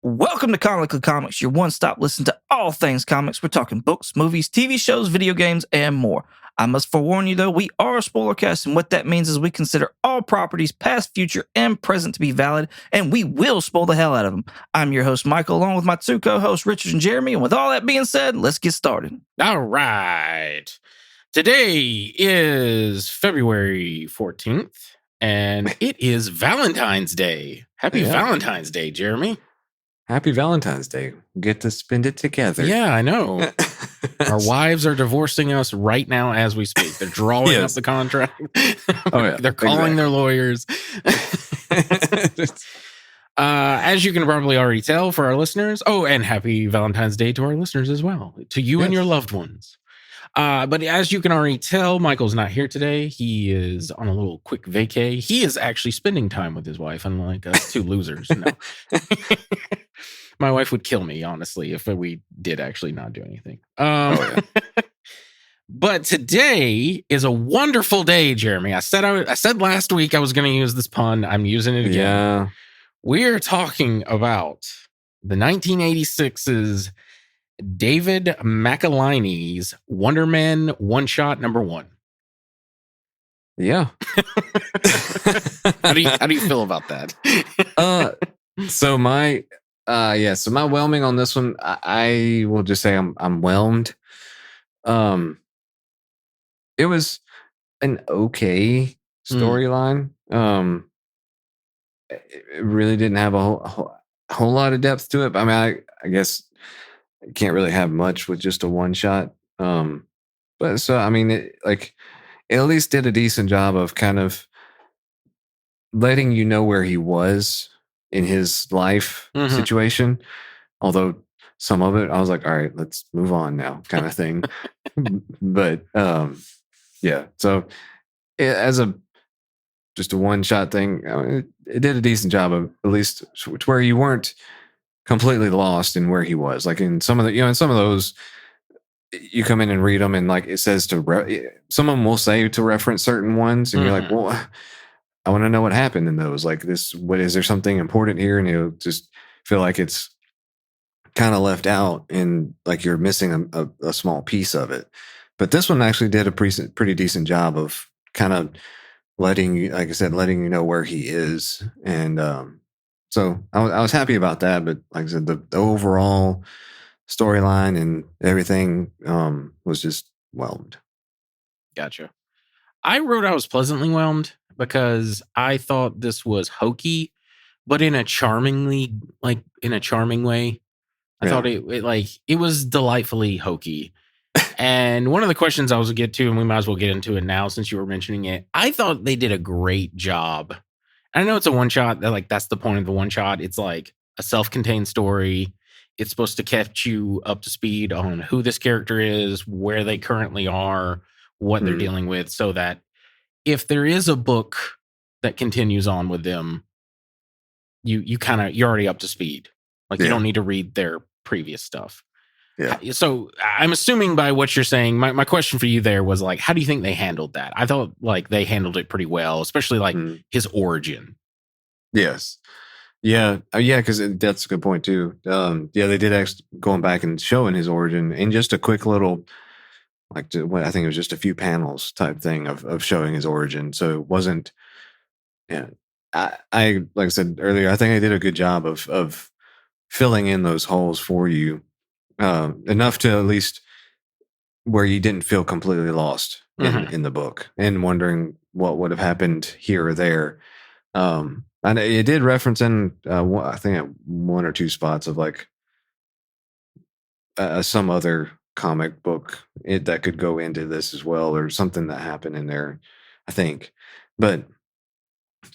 Welcome to Comically Comics, your one-stop listen to all things comics. We're talking books, movies, TV shows, video games, and more. I must forewarn you, though, we are a spoiler cast, and what that means is we consider all properties, past, future, and present, to be valid, and we will spoil the hell out of them. I'm your host, Michael, along with my two co-hosts, Richard and Jeremy, and with all that being said, let's get started. All right. Today is February 14th, and it is Valentine's Day. Happy Valentine's Day, Jeremy. Happy Valentine's Day. Get to spend it together. Yeah, I know. Our wives are divorcing us right now as we speak. They're drawing up the contract. They're calling their lawyers. As you can probably already tell for our listeners. Oh, and happy Valentine's Day to our listeners as well. To you and your loved ones. But as you can already tell, Michael's not here today. He is on a little quick vacay. He is actually spending time with his wife, unlike us two losers. No. My wife would kill me, honestly, if we did actually not do anything. But today is a wonderful day, Jeremy. I said last week I was going to use this pun. I'm using it again. Yeah. We're talking about the 1986's David McElhinney's Wonder Man one-shot number 1. Yeah. How do you feel about that? So my whelming on this one, I will just say I'm whelmed. It was an okay storyline. It really didn't have a whole lot of depth to it. I mean, I guess you can't really have much with just a one shot. But so, I mean, it at least did a decent job of kind of letting you know where he was in his life situation. Although some of it, I was like, all right, let's move on now kind of thing. But yeah, so as just a one shot thing, it did a decent job of at least to where you weren't completely lost in where he was. Like in some of those, you come in and read them, and like it says someone will say to reference certain ones, and you're like, well, I want to know what happened in those. Like this, what is there something important here? And you'll just feel like it's kind of left out, and like you're missing a small piece of it. But this one actually did a pretty decent job of kind of letting you know where he is, and so I was happy about that. But like I said, the overall storyline and everything was just whelmed. Gotcha. I wrote I was pleasantly whelmed because I thought this was hokey, but in a charming way. I thought it was delightfully hokey. And one of the questions I was going to get to, and we might as well get into it now since you were mentioning it, I thought they did a great job. I know it's a one shot. That's the point of the one shot. It's like a self-contained story. It's supposed to catch you up to speed on who this character is, where they currently are, what they're dealing with, so that if there is a book that continues on with them, you're already up to speed. Like you don't need to read their previous stuff. Yeah. So I'm assuming by what you're saying, my question for you there was like, how do you think they handled that? I thought like they handled it pretty well, especially like his origin. Yes. Yeah. Because that's a good point too. They did actually going back and showing his origin in just a quick little, I think it was just a few panels type thing of showing his origin. So it wasn't, I like I said earlier, I think I did a good job of filling in those holes for you. Enough to at least where you didn't feel completely lost in the book and wondering what would have happened here or there. And it did reference in, I think, one or two spots of like some other comic book that could go into this as well, or something that happened in there, I think. But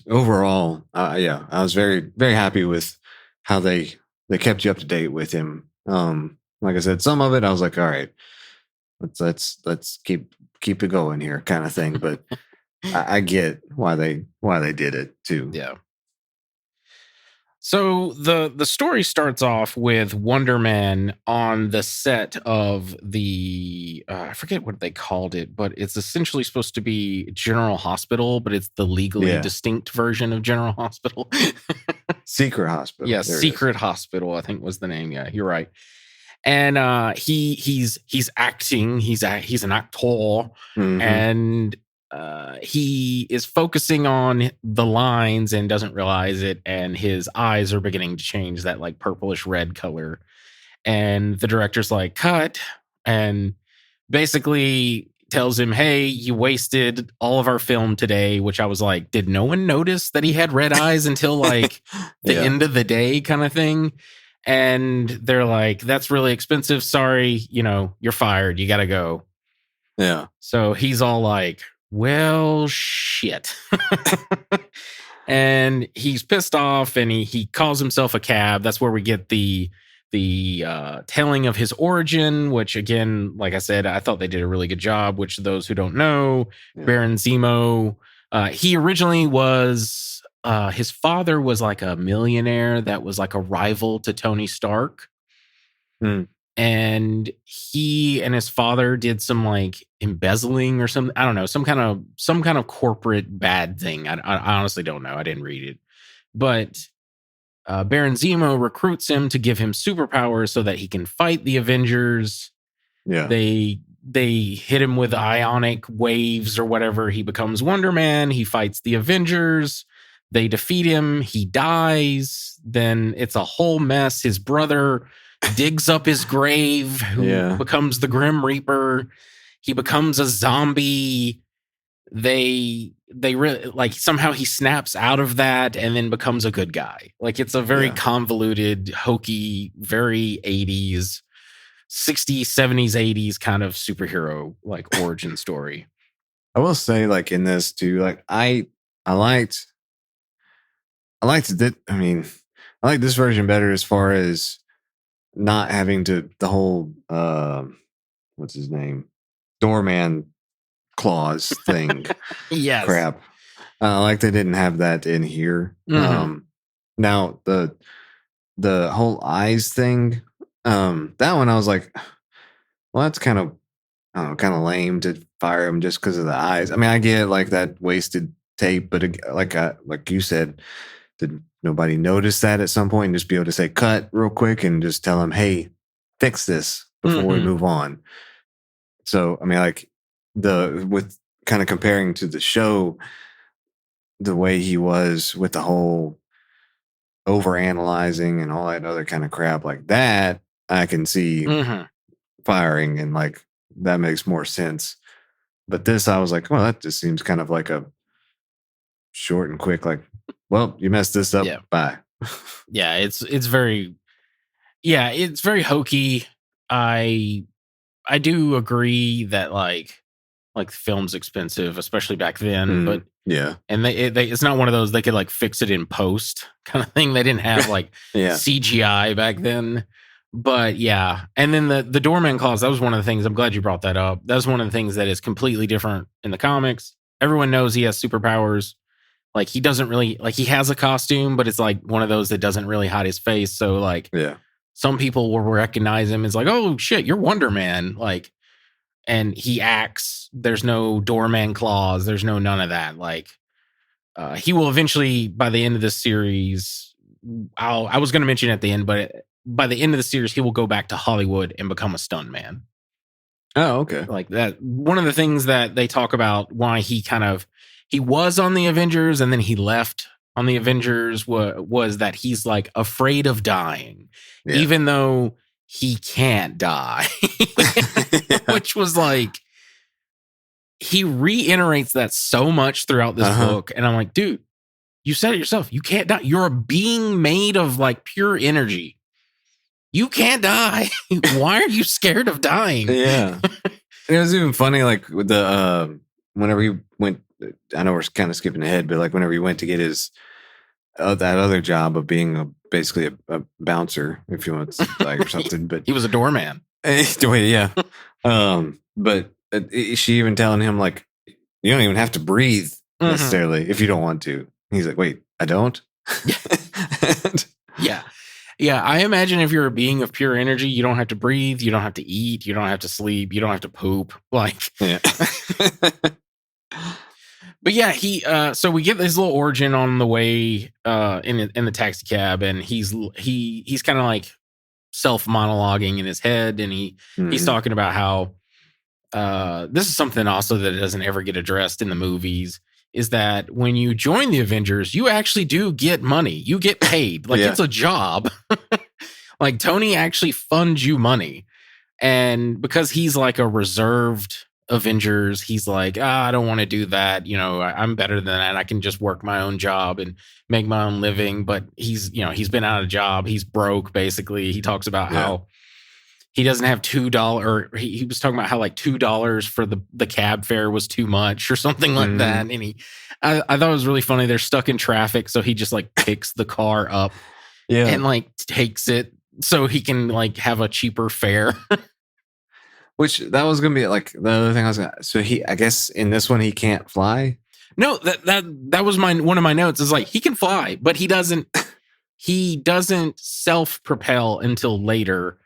overall, I was very, very happy with how they kept you up to date with him. Like I said, some of it I was like, all right, let's keep it going here, kind of thing. But I get why they did it too. Yeah. So the story starts off with Wonder Man on the set of the I forget what they called it, but it's essentially supposed to be General Hospital, but it's the legally Yeah. distinct version of General Hospital. Secret Hospital. Yeah, There it is. Secret Hospital, I think was the name. Yeah, you're right. And he's acting. He's an actor, Mhm. and he is focusing on the lines and doesn't realize it. And his eyes are beginning to change that like purplish red color. And the director's like, "Cut," and basically tells him, "Hey, you wasted all of our film today." Which I was like, did no one notice that he had red eyes until like the Yeah. end of the day kind of thing? And they're like, "That's really expensive. Sorry, you're fired. You got to go." Yeah. So he's all like, "Well, shit." And he's pissed off and he calls himself a cab. That's where we get the telling of his origin, which again, like I said, I thought they did a really good job, which those who don't know, Yeah. Baron Zemo, he originally was, his father was like a millionaire that was like a rival to Tony Stark. Hmm. And he and his father did some like embezzling or something. I don't know, some kind of corporate bad thing. I honestly don't know. I didn't read it, but Baron Zemo recruits him to give him superpowers so that he can fight the Avengers. Yeah. They hit him with ionic waves or whatever. He becomes Wonder Man. He fights the Avengers. They defeat him. He dies. Then it's a whole mess. His brother digs up his grave, who becomes the Grim Reaper. He becomes a zombie. They really like somehow he snaps out of that and then becomes a good guy. Like it's a very convoluted, hokey, very 80s, 60s, 70s, 80s kind of superhero like origin story. I will say, like in this too, like I liked that. I mean, I like this version better as far as not having to the whole what's his name, doorman clause thing. Yes. Crap. Like they didn't have that in here. Mhm. Now the whole eyes thing, that one I was like, well, that's kind of, I don't know, kind of lame to fire him just because of the eyes. I mean, I get like that wasted tape, but like you said, did nobody notice that at some point and just be able to say cut real quick and just tell him, hey, fix this before we move on? So I mean, like with kind of comparing to the show, the way he was with the whole over analyzing and all that other kind of crap like that, I can see firing, and like that makes more sense. But this, I was like, well, that just seems kind of like a short and quick, like, well, you messed this up. Yeah. Bye. Yeah, it's very hokey. I do agree that like the film's expensive, especially back then. But yeah, and they it's not one of those they could like fix it in post kind of thing. They didn't have like CGI back then. But yeah, and then the doorman clause, that was one of the things. I'm glad you brought that up. That was one of the things that is completely different in the comics. Everyone knows he has superpowers. Like he doesn't really like he has a costume, but it's like one of those that doesn't really hide his face. So like some people will recognize him as like, oh shit, you're Wonder Man. Like, and he acts. There's no doorman clause. There's no none of that. Like, he will eventually, by the end of this series, I was going to mention at the end, but by the end of the series, he will go back to Hollywood and become a stuntman. Oh, okay. Like that. One of the things that they talk about why he was on the Avengers and then he left on the Avengers was that he's like afraid of dying, even though he can't die, which was like, he reiterates that so much throughout this book. And I'm like, dude, you said it yourself. You can't die. You're a being made of like pure energy. You can't die. Why are you scared of dying? Yeah. It was even funny, like with the whenever he went, I know we're kind of skipping ahead, but like whenever he went to get his that other job of being basically a bouncer, if you want, like, or something. But he was a doorman. Yeah. But she even telling him like, you don't even have to breathe necessarily if you don't want to. He's like, wait, I don't. Yeah. Yeah. I imagine if you're a being of pure energy, you don't have to breathe, you don't have to eat, you don't have to sleep, you don't have to poop. Like, Yeah. but yeah, so we get this little origin on the way in the taxi cab, and he's kind of like self monologuing in his head, and he's Mhm. talking about how this is something also that doesn't ever get addressed in the movies, is that when you join the Avengers, you actually do get money. You get paid. Like, Yeah. it's a job. Like, Tony actually funds you money. And because he's like a reserved Avengers, he's like, I don't want to do that. You know, I'm better than that. I can just work my own job and make my own living. But he's been out of job. He's broke, basically. He talks about how he doesn't have $2, or he was talking about how like $2 for the cab fare was too much or something like that. And I thought it was really funny. They're stuck in traffic, so he just like picks the car up and like takes it so he can like have a cheaper fare. Which that was gonna be like the other thing I was gonna. So I guess in this one he can't fly. No, that was one of my notes. Is like, he can fly, but he doesn't self-propel until later.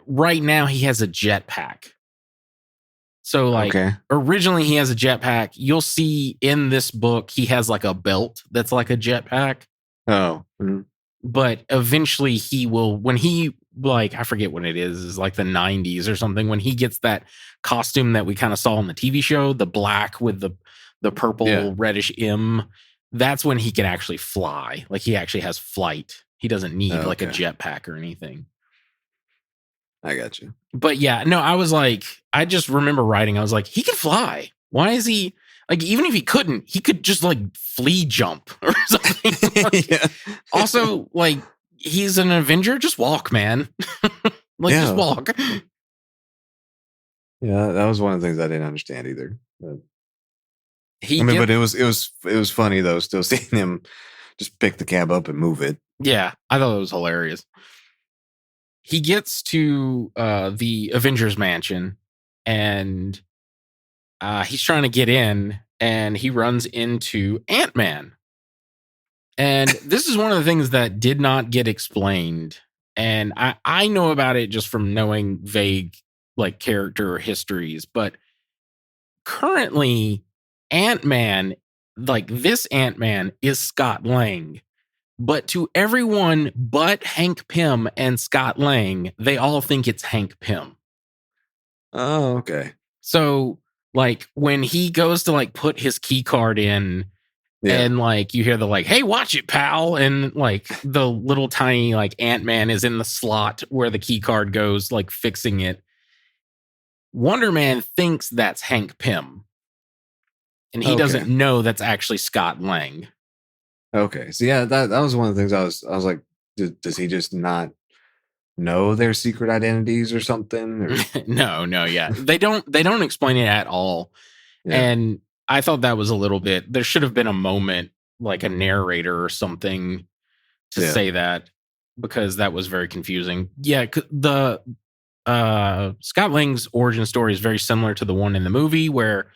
Right now he has a jetpack. So like, originally he has a jetpack. You'll see in this book he has like a belt that's like a jetpack. Oh. Mm-hmm. But eventually he will, when he, like, I forget what it is like the 90s or something, when he gets that costume that we kind of saw on the TV show, the black with the purple reddish M, that's when he can actually fly. Like, he actually has flight. He doesn't need like a jetpack or anything. I got you. But yeah, no, I was like, I just remember writing, I was like, he can fly. Why is he, like, even if he couldn't, he could just like flea jump or something. Like, also, like, he's an Avenger, just walk, man. Like, just walk. Yeah, that was one of the things I didn't understand either. But, but it was funny though, still seeing him just pick the cab up and move it. Yeah, I thought it was hilarious. He gets to the Avengers mansion, and he's trying to get in, and he runs into Ant-Man. And this is one of the things that did not get explained. And I know about it just from knowing vague like character histories, but currently Ant-Man, like this Ant-Man, is Scott Lang. But to everyone but Hank Pym and Scott Lang, they all think it's Hank Pym. Oh, okay. So like when he goes to like put his key card in, and like you hear the like, hey, watch it, pal. And like the little tiny like Ant-Man is in the slot where the key card goes, like fixing it. Wonder Man thinks that's Hank Pym. And he doesn't know that's actually Scott Lang. Okay. So yeah, that was one of the things I was like, does he just not know their secret identities or something? Or? No, yeah. They don't explain it at all. Yeah. And I thought that was a little bit, there should have been a moment, like a narrator or something to say that, because that was very confusing. Yeah, the Scott Lang's origin story is very similar to the one in the movie, where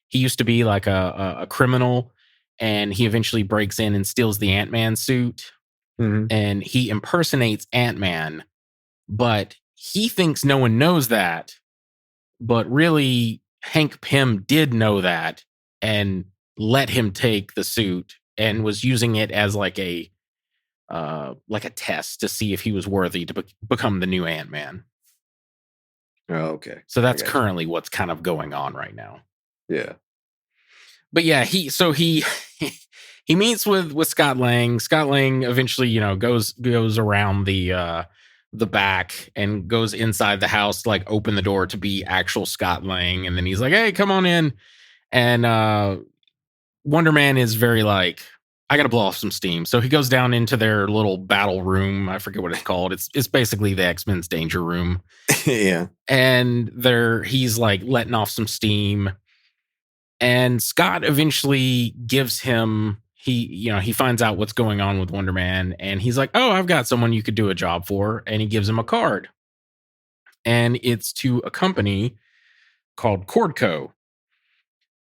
he used to be like a criminal, and he eventually breaks in and steals the Ant-Man suit, and he impersonates Ant-Man, but he thinks no one knows that, but really Hank Pym did know that and let him take the suit and was using it as like a test to see if he was worthy to become the new Ant-Man. Oh, okay. So that's currently what's kind of going on right now. Yeah. But yeah, he meets with Scott Lang. Scott Lang eventually, goes around the back and goes inside the house to like open the door to be actual Scott Lang, and then he's like, "Hey, come on in." And Wonder Man is very like, I gotta blow off some steam. So he goes down into their little battle room. I forget what it's called. It's basically the X-Men's danger room. Yeah. And he's like letting off some steam. And Scott eventually gives him, he finds out what's going on with Wonder Man, and he's like, "Oh, I've got someone you could do a job for." And he gives him a card. And it's to a company called Cordco.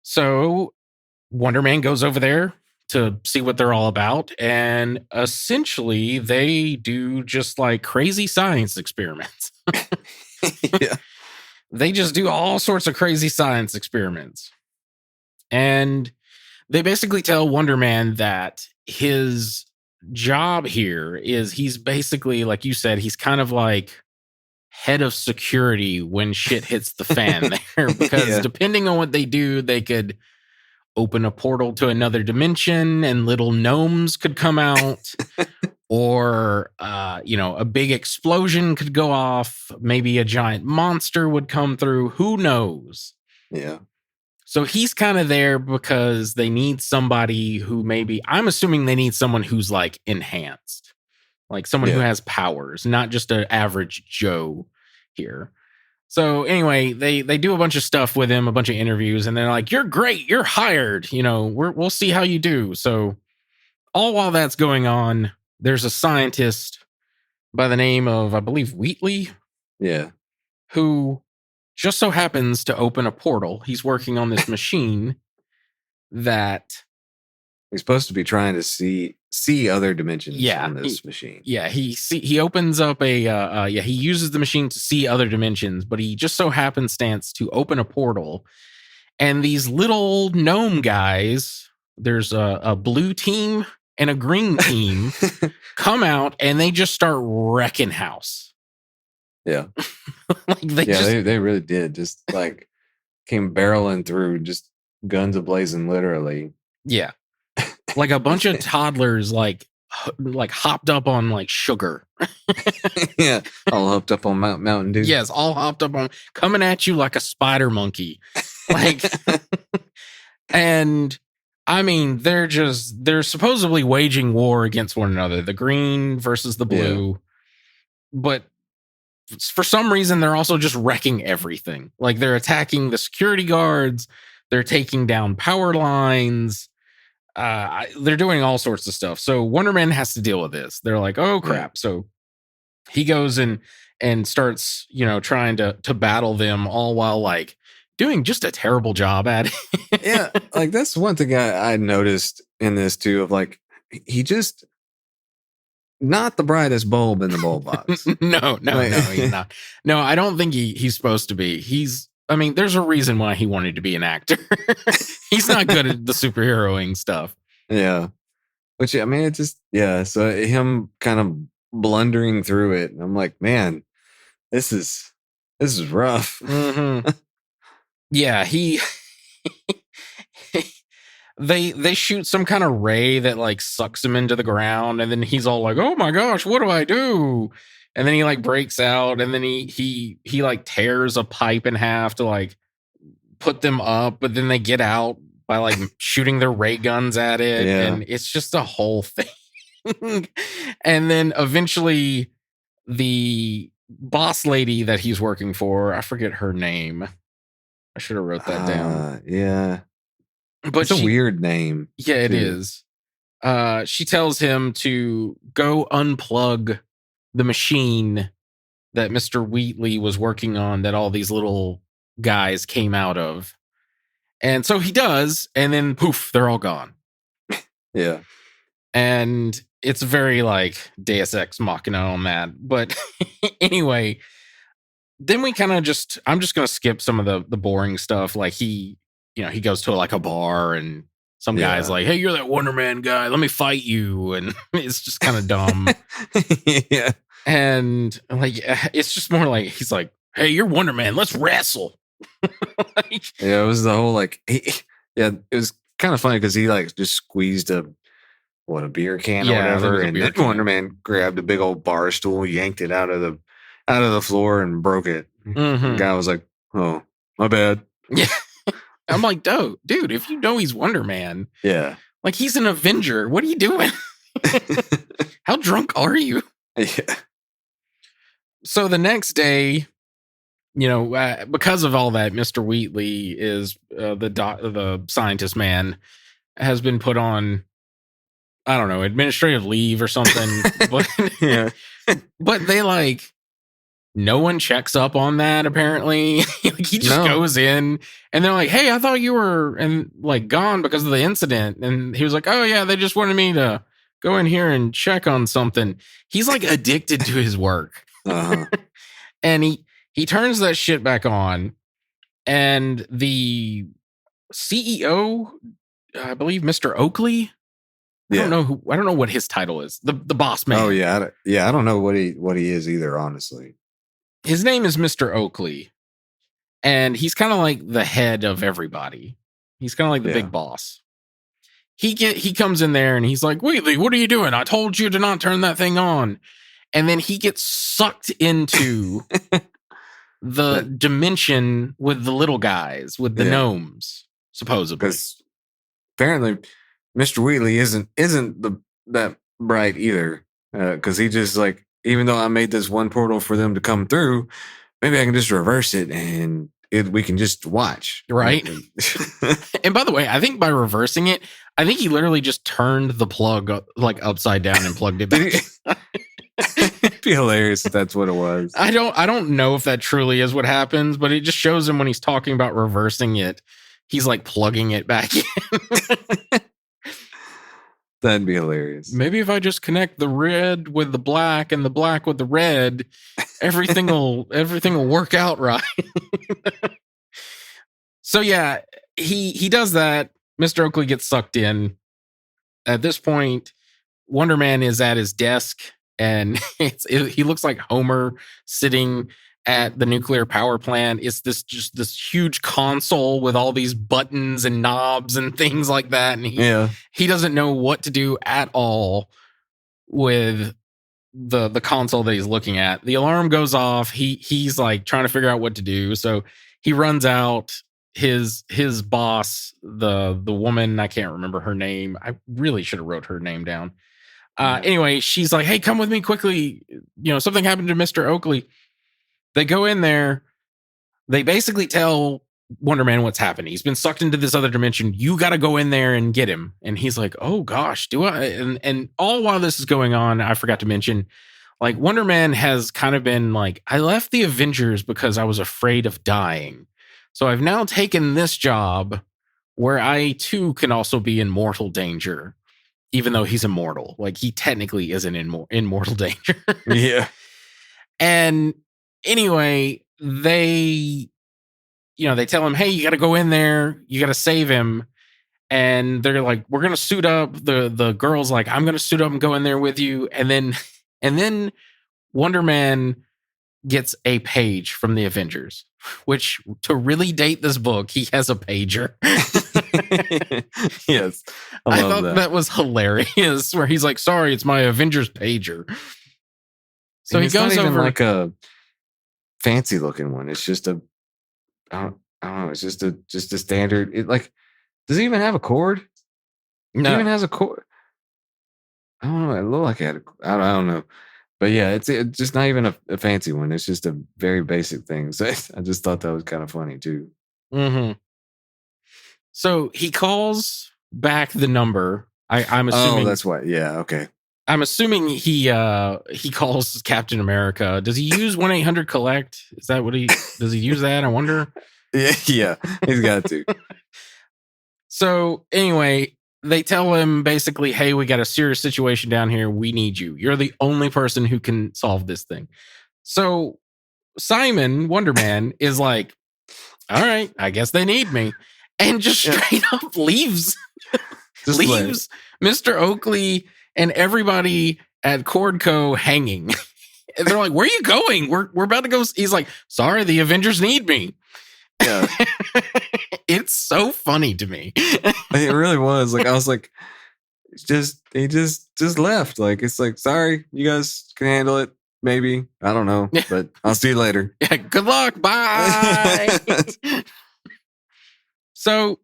So Wonder Man goes over there, to see what they're all about. And essentially, they do just like crazy science experiments. Yeah. They just do all sorts of crazy science experiments. And they basically tell Wonder Man that his job here is he's basically, like you said, he's kind of like head of security when shit hits the fan there. Because Yeah. depending on what they do, they could open a portal to another dimension and little gnomes could come out. Or, a big explosion could go off. Maybe a giant monster would come through. Who knows? Yeah. So he's kind of there because they need somebody who I'm assuming they need someone who's like enhanced, like someone who Yeah. has powers, not just an average Joe here. So anyway, they do a bunch of stuff with him, a bunch of interviews, and they're like, "You're great, you're hired. We'll see how you do." So all while that's going on, there's a scientist by the name of, I believe, Wheatley, Yeah. who just so happens to open a portal. He's working on this machine that, He's supposed to be trying to see other dimensions Yeah, on this machine. he opens up he uses the machine to see other dimensions, but he just so happenstance to open a portal, and these little gnome guys, there's a blue team and a green team, come out and they just start wrecking house. Yeah. Like they really did. Just like came barreling through, just guns ablazing, literally. Yeah. Like a bunch of toddlers like hopped up on like sugar. Yeah. All hopped up on Mountain Dew. Yes, all hopped up on, coming at you like a spider monkey. Like, and I mean, they're supposedly waging war against one another, the green versus the blue. But for some reason, they're also just wrecking everything. Like, they're attacking the security guards, they're taking down power lines, they're doing all sorts of stuff. So Wonder Man has to deal with this. They're like, oh crap. Yeah. So he goes and starts, trying to battle them, all while like doing just a terrible job at it. Yeah, like that's one thing I noticed in this too, of like, he just not the brightest bulb in the bulb box. No, Like- he's not. No, I don't think he's supposed to be. There's a reason why he wanted to be an actor. He's not good at the superheroing stuff. Yeah. Which, I mean, it just, yeah. So him kind of blundering through it. And I'm like, man, this is rough. Mm-hmm. Yeah, they shoot some kind of ray that like sucks him into the ground, and then he's all like, "Oh my gosh, what do I do?" And then he like breaks out, and then he like tears a pipe in half to like put them up, but then they get out by like shooting their ray guns at it, Yeah. and it's just a whole thing. And then eventually the boss lady that he's working for, I forget her name. I should have wrote that down. Yeah. But It's a weird name. Yeah, it too. is. She tells him to go unplug the machine that Mr. Wheatley was working on, that all these little guys came out of. And so he does, and then poof, they're all gone. Yeah. And it's very like Deus Ex Machina on that. But anyway, then we kind of I'm just going to skip some of the boring stuff. Like he goes to like a bar, and some guy's Yeah. like, "Hey, you're that Wonder Man guy. Let me fight you." And it's just kind of dumb. Yeah. And like, it's just more like, he's like, "Hey, you're Wonder Man. Let's wrestle." Like, Yeah. It was the whole like, it was kind of funny because he like just squeezed a beer can or Yeah, I think it whatever, was a and beer then can. Wonder Man grabbed a big old bar stool, yanked it out of the floor, and broke it. mhm. The guy was like, "Oh, my bad." Yeah. I'm like, dude, if you know he's Wonder Man, Yeah. like, he's an Avenger. What are you doing? How drunk are you? Yeah. So the next day, because of all that, Mr. Wheatley is the scientist man, has been put on, I don't know, administrative leave or something. But Yeah. but they like no one checks up on that apparently. Like, he just No. goes in and they're like, hey, I thought you were gone because of the incident. And he was like, oh yeah, they just wanted me to go in here and check on something. He's like addicted to his work. Uh-huh. And he turns that shit back on, and the CEO, I believe Mr. Oakley, I don't know what his title is. The boss man. Oh yeah, I don't know what he is either, honestly. His name is Mr. Oakley, and he's kind of like the head of everybody. He's kind of like the big boss. He comes in there and he's like, Wheatley, what are you doing? I told you to not turn that thing on. And then he gets sucked into the dimension with the little guys, with the gnomes, supposedly. Because apparently Mr. Wheatley isn't that bright either. Because he just like, even though I made this one portal for them to come through, maybe I can just reverse it and we can just watch. Right. And by the way, I think by reversing it, I think he literally just turned the plug like upside down and plugged it back. It'd be hilarious if that's what it was. I don't know if that truly is what happens, but it just shows him when he's talking about reversing it, he's like plugging it back in. That'd be hilarious. Maybe if I just connect the red with the black and the black with the red, everything will work out right. So yeah, he does that. Mr. Oakley gets sucked in. At this point, Wonder Man is at his desk, and he looks like Homer sitting at the nuclear power plant. It's this huge console with all these buttons and knobs and things like that. And he doesn't know what to do at all with the console that he's looking at. The alarm goes off. He's like trying to figure out what to do. So he runs out. His boss, the woman, I can't remember her name. I really should have wrote her name down. Anyway, she's like, hey, come with me quickly. Something happened to Mr. Oakley. They go in there. They basically tell Wonder Man what's happened. He's been sucked into this other dimension. You got to go in there and get him. And he's like, oh gosh, do I? And all while this is going on, I forgot to mention, like, Wonder Man has kind of been like, I left the Avengers because I was afraid of dying. So I've now taken this job where I too can also be in mortal danger, even though he's immortal. Like, he technically isn't in mortal danger. Yeah. And anyway, they tell him, hey, you got to go in there. You got to save him. And they're like, we're going to suit up. The girl's like, I'm going to suit up and go in there with you. And then Wonder Man gets a page from the Avengers, which, to really date this book, he has a pager. Yes. I thought that was hilarious, where he's like, sorry, it's my Avengers pager. So he goes over like a fancy looking one. It's just I don't know. It's just a standard. It like, does it even have a cord? No. It even has a cord. I don't know. It looked like it had I don't know. But yeah, it's just not even a fancy one. It's just a very basic thing. So I just thought that was kind of funny too. Mm-hmm. So he calls back the number. I'm assuming. Oh, that's why. Yeah. Okay. I'm assuming he calls Captain America. Does he use 1-800-COLLECT? Is that what does he use that? I wonder. Yeah. He's got to. So anyway, they tell him basically, hey, we got a serious situation down here. We need you. You're the only person who can solve this thing. So Simon, Wonder Man, is like, all right, I guess they need me. And just straight up leaves Mr. Oakley and everybody at Cordco hanging. And they're like, where are you going? We're about to go. He's like, sorry, the Avengers need me. Yeah. It's so funny to me. It really was. Like, I was like, he just left. Like, it's like, sorry, you guys can handle it. Maybe. I don't know. But I'll see you later. Yeah, good luck. Bye. So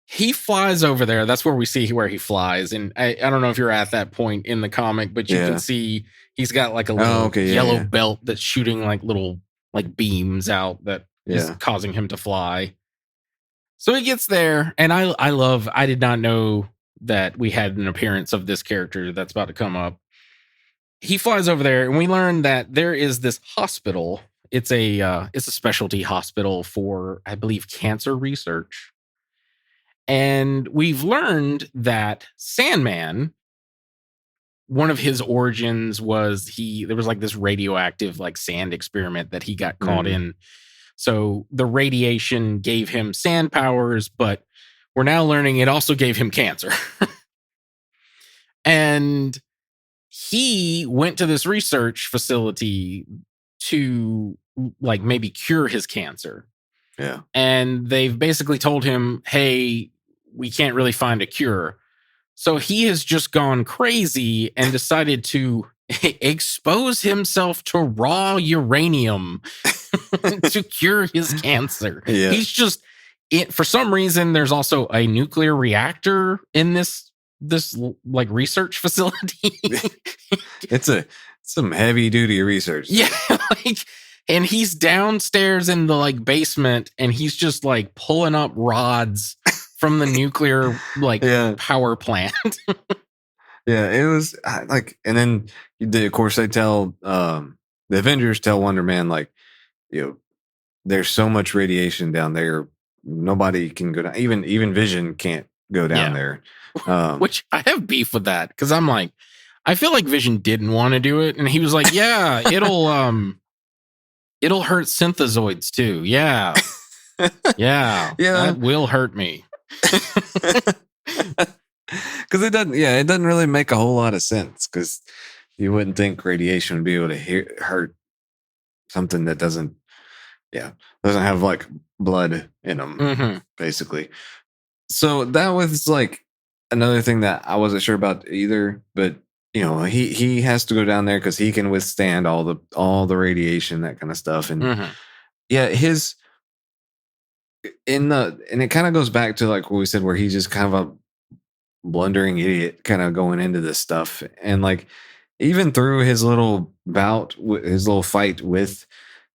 he flies over there. That's where we see where he flies. And I don't know if you're at that point in the comic, but you can see he's got like a little yellow belt that's shooting like little like beams out that is causing him to fly. So he gets there, and I did not know that we had an appearance of this character that's about to come up. He flies over there, and we learn that there is this hospital It's a specialty hospital for, I believe, cancer research. And we've learned that Sandman, one of his origins was there was like this radioactive like sand experiment that he got caught in. So the radiation gave him sand powers, but we're now learning it also gave him cancer. And he went to this research facility to like maybe cure his cancer. Yeah. And they've basically told him, hey, we can't really find a cure. So he has just gone crazy and decided to expose himself to raw uranium to cure his cancer. Yeah. He's just for some reason there's also a nuclear reactor in this like research facility. It's some heavy duty research. Yeah, like, and he's downstairs in the like basement and he's just like pulling up rods from the nuclear like power plant. Yeah, it was like, and then of course they tell the Avengers tell Wonder Man, like, there's so much radiation down there, nobody can go down. Even Vision can't go down there. Which I have beef with that because I'm like, I feel like Vision didn't want to do it, and he was like, "Yeah, it'll hurt synthezoids too. Yeah, yeah, that will hurt me." Because it doesn't really make a whole lot of sense. Because you wouldn't think radiation would be able to hurt something that doesn't have like blood in them, basically. So that was like another thing that I wasn't sure about either, but he has to go down there because he can withstand all the radiation, that kind of stuff. And and it kind of goes back to like what we said, where he's just kind of a blundering idiot kind of going into this stuff. And like, even through his little his little fight with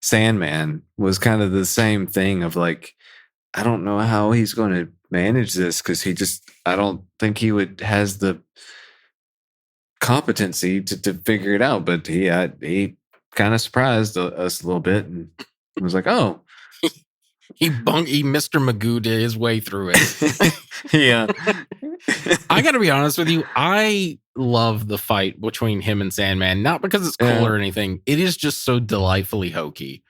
Sandman was kind of the same thing of like, I don't know how he's going to manage this, because I don't think he has the competency to figure it out. But he kind of surprised us a little bit and was like, oh, he Mr. Magoo did his way through it. Yeah. I gotta be honest with you, I love the fight between him and Sandman, not because it's cool or anything. It is just so delightfully hokey.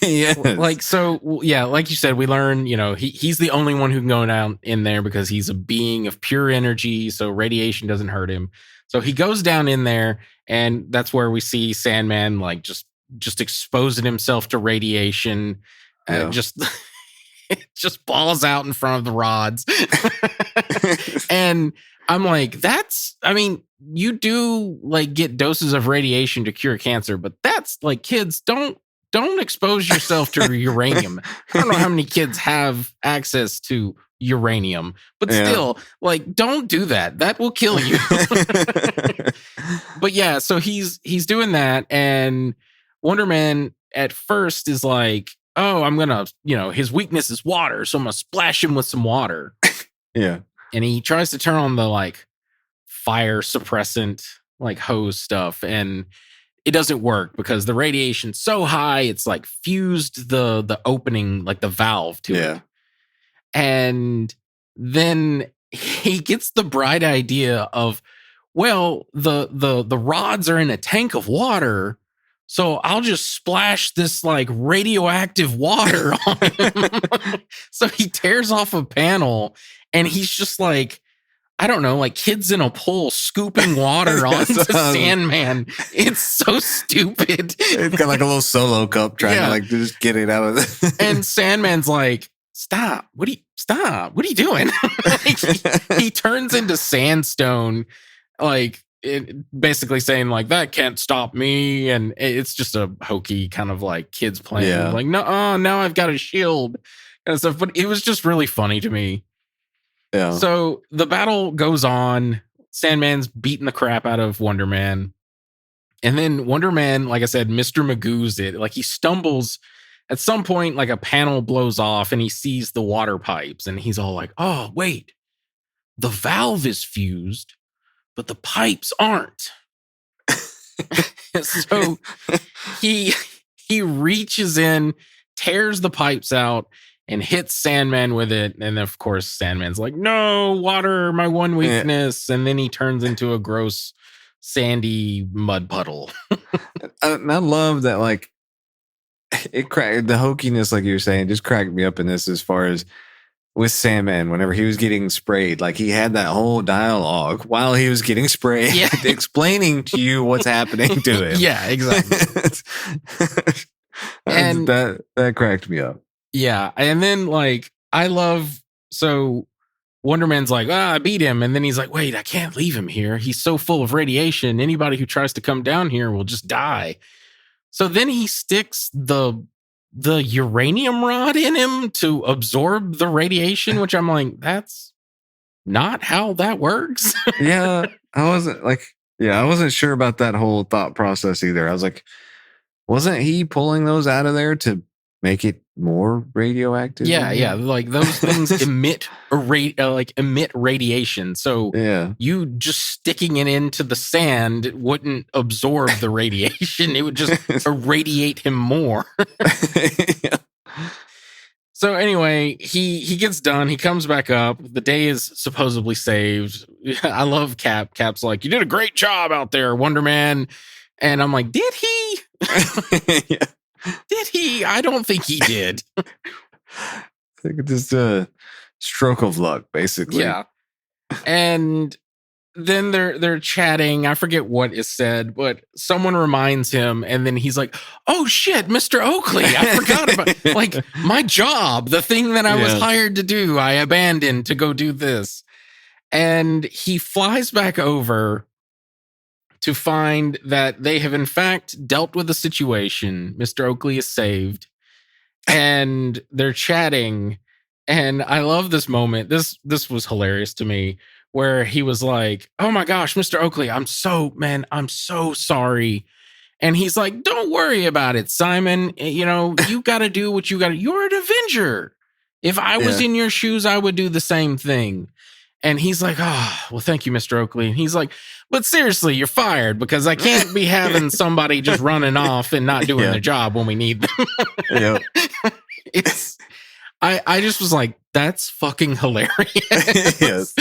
Yeah, like, so yeah, like you said, we learn, he's the only one who can go down in there because he's a being of pure energy, so radiation doesn't hurt him. So he goes down in there, and that's where we see Sandman like just exposing himself to radiation. Just balls out in front of the rods. And I'm like, you do like get doses of radiation to cure cancer, but that's like, kids, don't expose yourself to uranium. I don't know how many kids have access to uranium, but still, like, don't do that. That will kill you. But yeah, so he's doing that, and Wonder Man at first is like, oh, I'm gonna, his weakness is water, so I'm gonna splash him with some water. Yeah. And he tries to turn on the like fire suppressant like hose stuff, and it doesn't work because the radiation's so high, it's like fused the opening, like the valve to it. And then he gets the bright idea of, well, the rods are in a tank of water, so I'll just splash this like radioactive water on him. So he tears off a panel, and he's just like, I don't know, like kids in a pool scooping water onto Sandman. It's so stupid. It's got like a little solo cup trying to like just get it out of it. And Sandman's like, stop. What are you doing? Like, he turns into sandstone, like basically saying like, that can't stop me. And it's just a hokey kind of like kids playing like, no, now I've got a shield and stuff. But it was just really funny to me. Yeah. So the battle goes on. Sandman's beating the crap out of Wonder Man. And then Wonder Man, like I said, Mr. Magoo's it. Like, he stumbles at some point, like a panel blows off and he sees the water pipes, and he's all like, oh, wait, the valve is fused, but the pipes aren't. So he reaches in, tears the pipes out, and hits Sandman with it. And of course, Sandman's like, no, water, my one weakness. And then he turns into a gross, sandy mud puddle. And I love that, like, it cracked the hokiness, like you were saying, just cracked me up in this as far as with Sandman, whenever he was getting sprayed, like he had that whole dialogue while he was getting sprayed, explaining to you what's happening to him. Yeah, exactly. And that cracked me up. Yeah. And then, like, I love, so Wonder Man's like, I beat him. And then he's like, wait, I can't leave him here. He's so full of radiation. Anybody who tries to come down here will just die. So then he sticks the uranium rod in him to absorb the radiation, which I'm like, that's not how that works. Yeah. I wasn't sure about that whole thought process either. I was like, wasn't he pulling those out of there to make it more radioactive? Yeah. Like those things emit radiation. So you just sticking it into the sand wouldn't absorb the radiation. It would just irradiate him more. Yeah. So anyway, he gets done. He comes back up. The day is supposedly saved. I love Cap. Cap's like, you did a great job out there, Wonder Man. And I'm like, did he? Yeah. Did he? I don't think he did. I think it's just a stroke of luck, basically. Yeah. And then they're chatting. I forget what is said, but someone reminds him, and then he's like, oh shit, Mr. Oakley, I forgot about like my job, the thing that I was hired to do, I abandoned to go do this. And he flies back over to find that they have in fact dealt with the situation. Mr. Oakley is saved, and they're chatting. And I love this moment. This was hilarious to me, where he was like, oh my gosh, Mr. Oakley, I'm so sorry. And he's like, don't worry about it, Simon. You know, you got to do what you got to. You're an Avenger. If I was in your shoes, I would do the same thing. And he's like, oh, well, thank you, Mr. Oakley. And he's like, but seriously, you're fired, because I can't be having somebody just running off and not doing their job when we need them. Yeah. I just was like, that's fucking hilarious. Yes.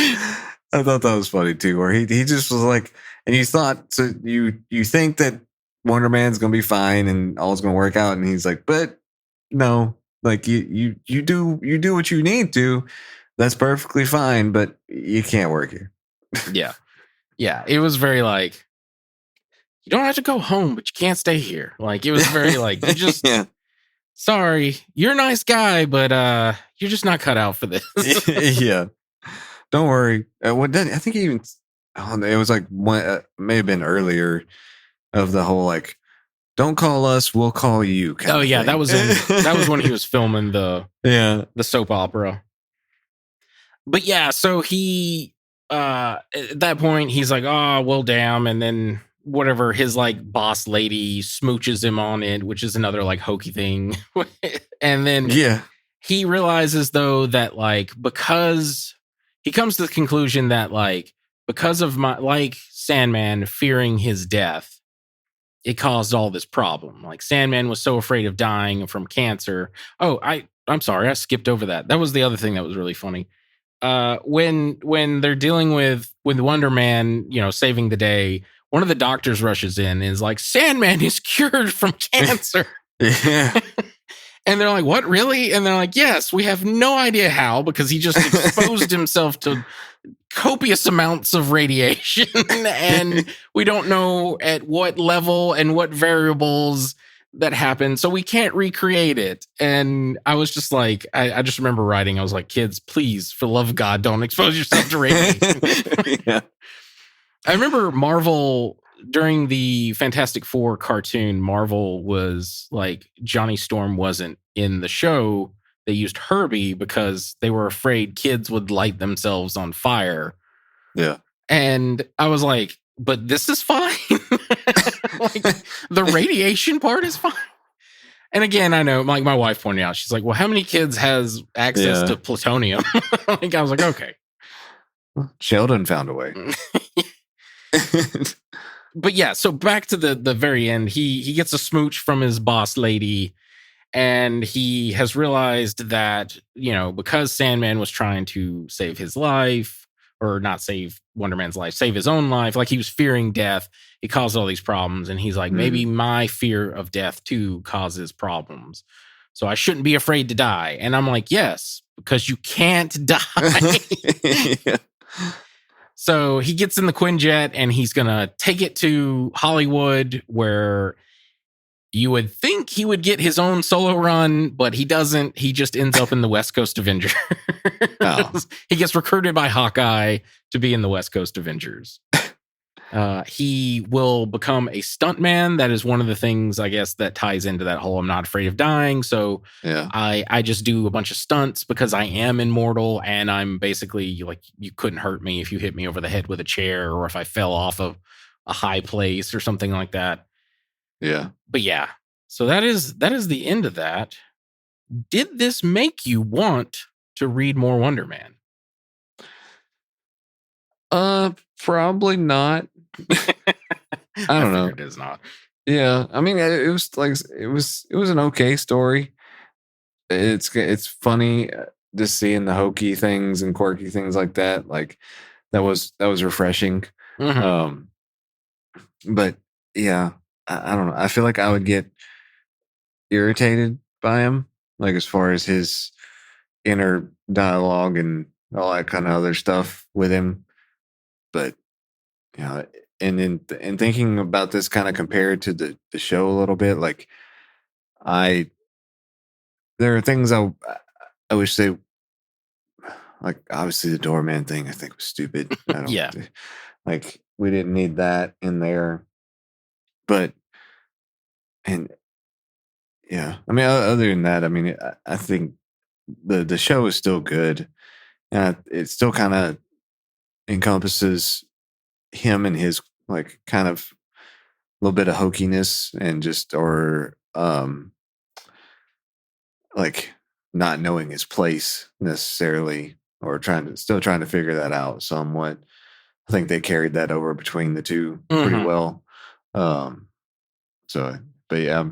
I thought that was funny too, where he just was like, and you thought, so you think that Wonder Man's gonna be fine and all's gonna work out, and he's like, but no, like you do what you need to. That's perfectly fine, but you can't work here. Yeah. Yeah. It was very like, you don't have to go home, but you can't stay here. Like, it was very like, you just, sorry, you're a nice guy, but you're just not cut out for this. Yeah. Don't worry. I think even, it was like one, may have been earlier of the whole like, don't call us, we'll call you. Oh yeah, that was when he was filming the soap opera. But yeah, so he at that point he's like, oh well, damn, and then whatever, his like boss lady smooches him on it, which is another like hokey thing. And then he realizes though that like, because he comes to the conclusion that like, because of my, like, Sandman fearing his death, it caused all this problem. Like, Sandman was so afraid of dying from cancer. Oh, I'm sorry, I skipped over that. That was the other thing that was really funny. When they're dealing with Wonder Man, you know, saving the day, one of the doctors rushes in and is like, Sandman is cured from cancer. Yeah. And they're like, what, really? And they're like, yes, we have no idea how, because he just exposed himself to copious amounts of radiation, and we don't know at what level and what variables that happened, so we can't recreate it. And I was just like, I just remember writing, I was like, kids, please, for the love of God, don't expose yourself to radiation. Yeah. I remember Marvel, during the Fantastic Four cartoon, Marvel was like, Johnny Storm wasn't in the show. They used Herbie because they were afraid kids would light themselves on fire. Yeah. And I was like, but this is fine. Like, the radiation part is fine. And again, I know, like, my wife pointed out, she's like, well, how many kids has access to plutonium? Like, I was like, okay. Sheldon found a way. But yeah, so back to the very end, he gets a smooch from his boss lady, and he has realized that, because Sandman was trying to save his life, or not save Wonder Man's life, save his own life, like he was fearing death, it caused all these problems. And he's like, maybe my fear of death too causes problems. So I shouldn't be afraid to die. And I'm like, yes, because you can't die. Yeah. So he gets in the Quinjet and he's going to take it to Hollywood, where you would think he would get his own solo run, but he doesn't. He just ends up in the West Coast Avengers. Oh. He gets recruited by Hawkeye to be in the West Coast Avengers. He will become a stuntman. That is one of the things, I guess, that ties into that whole I'm not afraid of dying. So Yeah. I just do a bunch of stunts because I am immortal, and I'm basically like, you couldn't hurt me if you hit me over the head with a chair, or if I fell off of a high place or something like that. Yeah. But yeah, so that is the end of that. Did this make you want to read more Wonder Man? Probably not. I don't know. It is not. Yeah, I mean, it was like it was an okay story. It's funny just seeing the hokey things and quirky things like that. Like that was refreshing. Mhm. But yeah, I don't know. I feel like I would get irritated by him, like as far as his inner dialogue and all that kind of other stuff with him. But yeah, and in thinking about this kind of compared to the show a little bit, like I there are things I wish they, like obviously the doorman thing I think was stupid. I don't Yeah. like we didn't need that in there. But and yeah, I mean other than that, I mean I think the show is still good. And it still kind of encompasses him and his like kind of little bit of hokiness and just or like not knowing his place necessarily or still trying to figure that out somewhat. I think they carried that over between the two pretty Mhm. well. So, but yeah,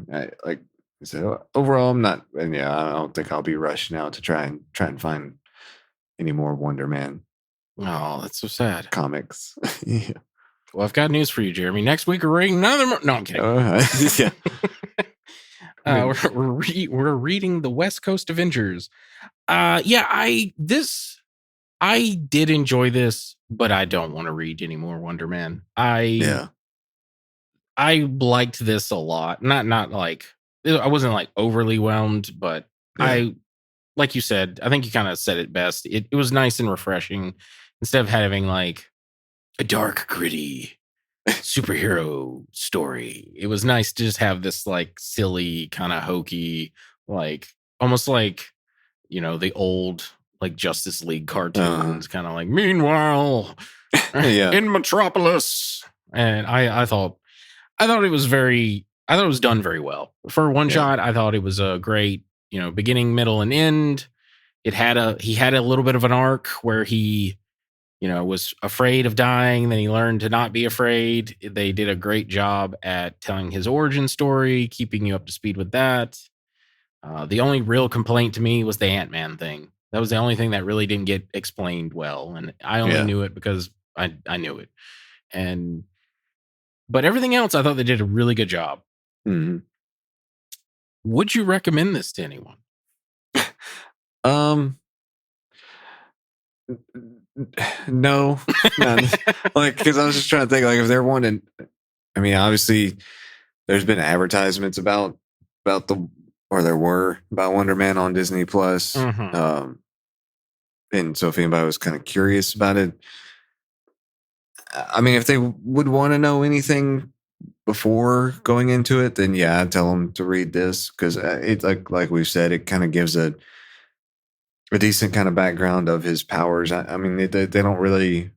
so overall, I'm not, and yeah, I don't think I'll be rushed now to try and find any more Wonder Man Oh, that's so sad. comics. Yeah. Well, I've got news for you, Jeremy. Next week we're reading another. No, I'm kidding. Yeah. We're reading the West Coast Avengers. Yeah, I did enjoy this, but I don't want to read any more Wonder Man. Yeah. I liked this a lot. Not like I wasn't like overly whelmed, but Yeah. like you said, I think you kind of said it best. It was nice and refreshing instead of having like a dark, gritty superhero story. It was nice to just have this like silly, kind of hokey, like almost like, the old like Justice League cartoons, kind of like, meanwhile, Yeah. in Metropolis. And I thought it was done very well. For one Yeah. shot, I thought it was a great, beginning, middle, and end. He had a little bit of an arc where he, was afraid of dying. Then he learned to not be afraid. They did a great job at telling his origin story, keeping you up to speed with that. The only real complaint to me was the Ant-Man thing. That was the only thing that really didn't get explained well. And I only knew it because I knew it. But everything else, I thought they did a really good job. Mhm. Would you recommend this to anyone? No, like because I was just trying to think like if they're wanting. I mean, obviously, there's been advertisements about there were about Wonder Man on Disney Plus. Mhm. And so if anybody was kind of curious about it, I mean, if they would want to know anything before going into it, then yeah, I'd tell them to read this because it like we've said, it kind of gives a decent kind of background of his powers. I mean, they don't really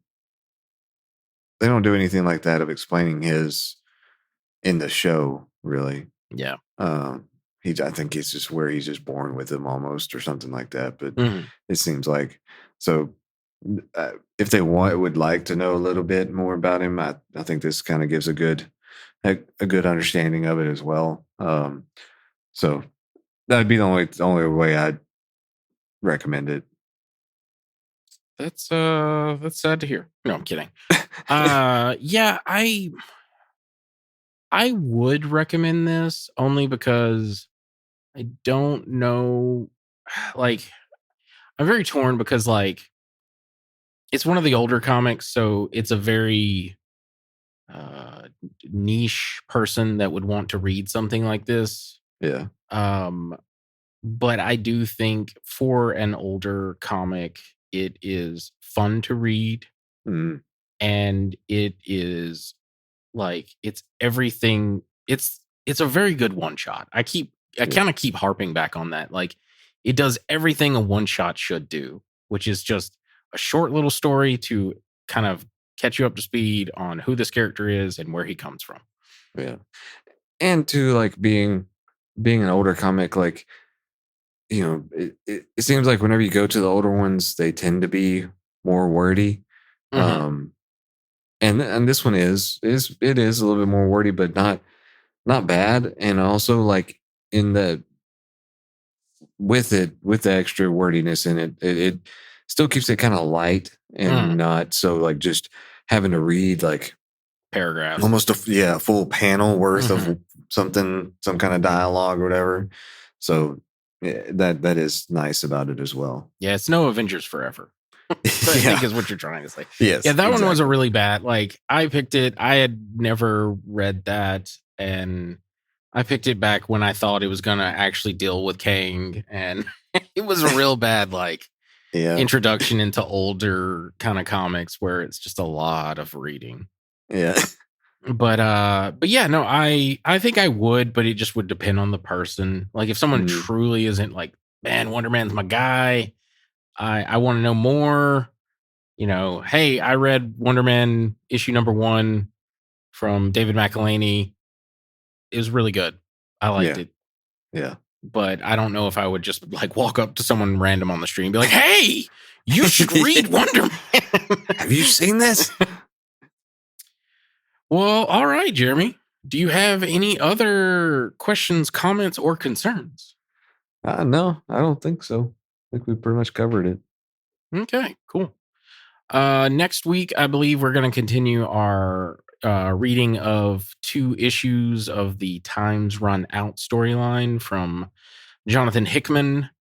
they don't do anything like that of explaining his in the show, really. Yeah. I think he's just where he's just born with him almost or something like that. But Mhm. it seems like so. if they would like to know a little bit more about him, I think this kind of gives a good understanding of it as well. So that'd be the only way I'd recommend it. That's sad to hear. No, I'm kidding. Yeah, I would recommend this only because I don't know. Like, I'm very torn because like it's one of the older comics, so it's a very niche person that would want to read something like this. Yeah. But I do think for an older comic, it is fun to read. Mm. And it is like it's everything. It's a very good one shot. I kind of keep harping back on that. Like it does everything a one shot should do, which is just a short little story to kind of catch you up to speed on who this character is and where he comes from. Yeah. And to like being an older comic, like, you know, it seems like whenever you go to the older ones, they tend to be more wordy. Mm-hmm. And this one is a little bit more wordy, but not bad. And also like in the with the extra wordiness in it, it still keeps it kind of light and not so like just having to read like paragraphs, almost a full panel worth of some kind of dialogue or whatever. So yeah, that is nice about it as well. Yeah, it's no Avengers Forever. I think is what you're trying to say. Yes. Yeah, that one was a really bad. Like I picked it. I had never read that, and I picked it back when I thought it was gonna actually deal with Kang, and it was a real bad introduction into older kind of comics where it's just a lot of reading. Yeah. But yeah, no, I think I would, but it just would depend on the person. Like if someone truly isn't like, man, Wonder Man's my guy. I want to know more. You know, hey, I read Wonder Man issue number 1 from David McElhaney. It was really good. I liked it. Yeah. But I don't know if I would just like walk up to someone random on the street and be like, hey, you should read Wonder Man. Have you seen this? Well, all right, Jeremy. Do you have any other questions, comments, or concerns? No, I don't think so. I think we pretty much covered it. Okay, cool. Next week, I believe we're going to continue our reading of 2 issues of the Times Run Out storyline from Jonathan Hickman.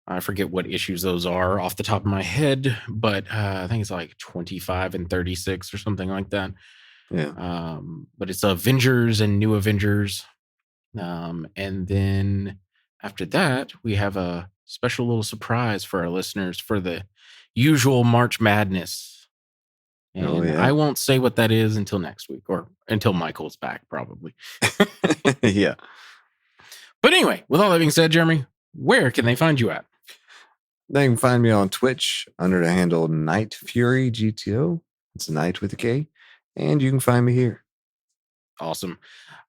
I forget what issues those are off the top of my head, but I think it's like 25 and 36 or something like that. Yeah. But it's Avengers and New Avengers. And then after that, we have a special little surprise for our listeners for the usual March Madness. And I won't say what that is until next week or until Michael's back, probably. Yeah. But anyway, with all that being said, Jeremy, where can they find you at? They can find me on Twitch under the handle Night Fury GTO. It's Night with a K. And you can find me here. Awesome.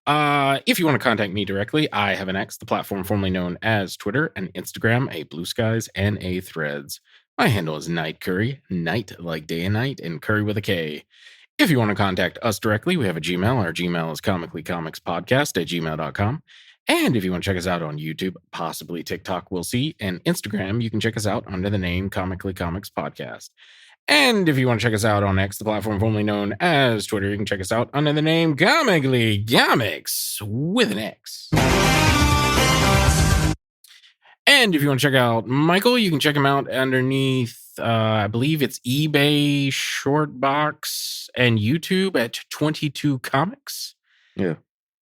If you want to contact me directly, I have an X, the platform formerly known as Twitter, an Instagram, a Blue Skies, and a Threads. My handle is Night Curry, night like day and night, and Curry with a K. If you want to contact us directly, we have a Gmail. Our Gmail is comicallycomicspodcast@gmail.com. And if you want to check us out on YouTube, possibly TikTok, we'll see, and Instagram, you can check us out under the name Comically Comics Podcast. And if you want to check us out on X, the platform formerly known as Twitter, you can check us out under the name Comically Comics with an X. And if you want to check out Michael, you can check him out underneath, I believe it's eBay, Shortbox, and YouTube at 22 Comics. Yeah.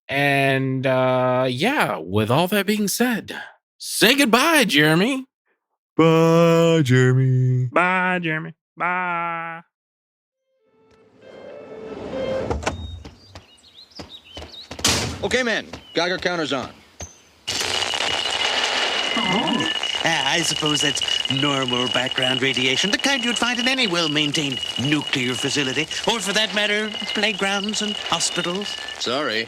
And yeah, with all that being said, say goodbye, Jeremy. Bye, Jeremy. Bye, Jeremy. Bye. Okay, men. Geiger counter's on. I suppose that's normal background radiation, the kind you'd find in any well-maintained nuclear facility, or for that matter, playgrounds and hospitals. Sorry.